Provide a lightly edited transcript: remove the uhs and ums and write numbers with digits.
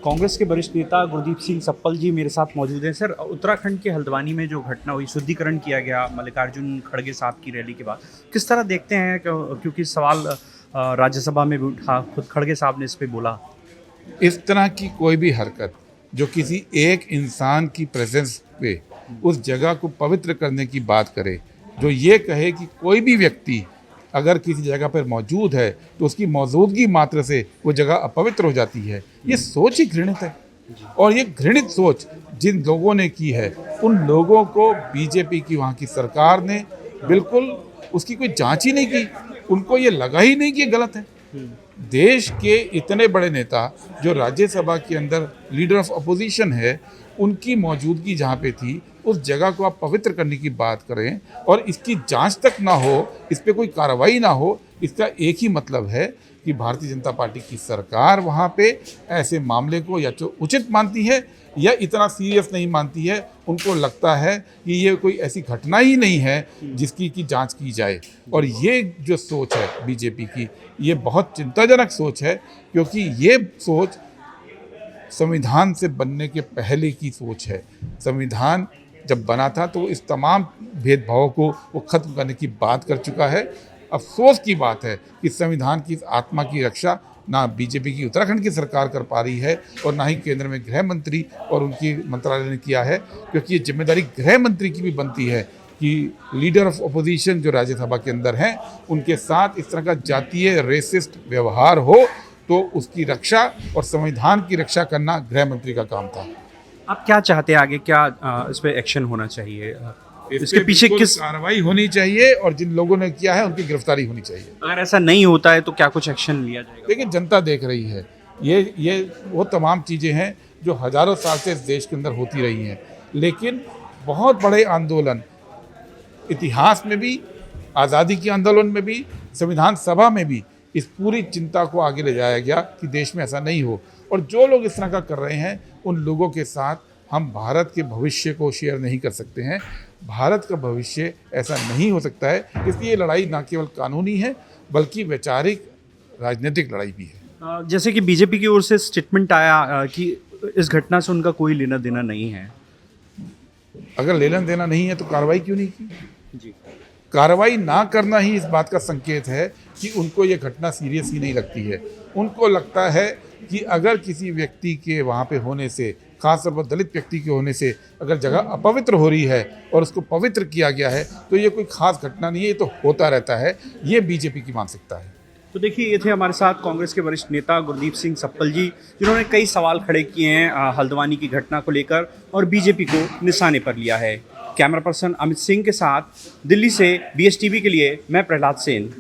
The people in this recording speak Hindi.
कांग्रेस के वरिष्ठ नेता गुरदीप सिंह सप्पल जी मेरे साथ मौजूद हैं। सर, उत्तराखंड के हल्द्वानी में जो घटना हुई, शुद्धिकरण किया गया मल्लिकार्जुन खड़गे साहब की रैली के बाद, किस तरह देखते हैं? क्योंकि सवाल राज्यसभा में भी उठा, खुद खड़गे साहब ने इस पे बोला। इस तरह की कोई भी हरकत जो किसी एक इंसान की प्रेजेंस पे उस जगह को पवित्र करने की बात करे, जो ये कहे कि कोई भी व्यक्ति अगर किसी जगह पर मौजूद है तो उसकी मौजूदगी मात्र से वो जगह अपवित्र हो जाती है, ये सोच ही घृणित है। और ये घृणित सोच जिन लोगों ने की है, उन लोगों को बीजेपी की वहाँ की सरकार ने बिल्कुल उसकी कोई जांच ही नहीं की। उनको ये लगा ही नहीं कि ये गलत है। देश के इतने बड़े नेता जो राज्यसभा के अंदर लीडर ऑफ अपोजिशन है, उनकी मौजूदगी जहाँ पे थी, उस जगह को आप पवित्र करने की बात करें और इसकी जांच तक ना हो, इस पे कोई कार्रवाई ना हो, इसका एक ही मतलब है कि भारतीय जनता पार्टी की सरकार वहाँ पे ऐसे मामले को या तो उचित मानती है या इतना सीरियस नहीं मानती है। उनको लगता है कि ये कोई ऐसी घटना ही नहीं है जिसकी की जांच की जाए। और ये जो सोच है बीजेपी की, ये बहुत चिंताजनक सोच है, क्योंकि ये सोच संविधान से बनने के पहले की सोच है। संविधान जब बना था तो इस तमाम भेदभावों को वो खत्म करने की बात कर चुका है। अफसोस की बात है कि संविधान की इस आत्मा की रक्षा ना बीजेपी की उत्तराखंड की सरकार कर पा रही है और ना ही केंद्र में गृह मंत्री और उनकी मंत्रालय ने किया है, क्योंकि ये जिम्मेदारी गृह मंत्री की भी बनती है कि लीडर ऑफ अपोजिशन जो राज्यसभा के अंदर हैं, उनके साथ इस तरह का जातीय रेसिस्ट व्यवहार हो तो उसकी रक्षा और संविधान की रक्षा करना गृह मंत्री का काम था। आप क्या चाहते हैं आगे? क्या इस पे एक्शन होना चाहिए? इसके पीछे किस कार्रवाई होनी चाहिए और जिन लोगों ने किया है उनकी गिरफ्तारी होनी चाहिए। अगर ऐसा नहीं होता है तो क्या कुछ एक्शन लिया जाएगा? लेकिन जनता देख रही है, ये वो तमाम चीज़ें हैं जो हजारों साल से इस देश के अंदर होती रही हैं। लेकिन बहुत बड़े आंदोलन इतिहास में भी, आज़ादी के आंदोलन में भी, संविधान सभा में भी इस पूरी चिंता को आगे ले जाया गया कि देश में ऐसा नहीं हो। और जो लोग इस तरह का कर रहे हैं, उन लोगों के साथ हम भारत के भविष्य को शेयर नहीं कर सकते हैं। भारत का भविष्य ऐसा नहीं हो सकता है। इसलिए ये लड़ाई न केवल कानूनी है बल्कि वैचारिक राजनीतिक लड़ाई भी है। जैसे कि बीजेपी की ओर से स्टेटमेंट आया कि इस घटना से उनका कोई लेना देना नहीं है। अगर लेना देना नहीं है तो कार्रवाई क्यों नहीं की? जी, कार्रवाई ना करना ही इस बात का संकेत है कि उनको ये घटना सीरियस ही नहीं लगती है। उनको लगता है कि अगर किसी व्यक्ति के वहाँ पे होने से, खासतौर पर दलित व्यक्ति के होने से अगर जगह अपवित्र हो रही है और उसको पवित्र किया गया है तो ये कोई खास घटना नहीं है, ये तो होता रहता है। ये बीजेपी की मानसिकता है। तो देखिए, ये थे हमारे साथ कांग्रेस के वरिष्ठ नेता गुरदीप सिंह सप्पल जी, जिन्होंने कई सवाल खड़े किए हैं हल्द्वानी की घटना को लेकर और बीजेपी को निशाने पर लिया है। कैमरा पर्सन अमित सिंह के साथ दिल्ली से BSTV के लिए मैं प्रहलाद सेन।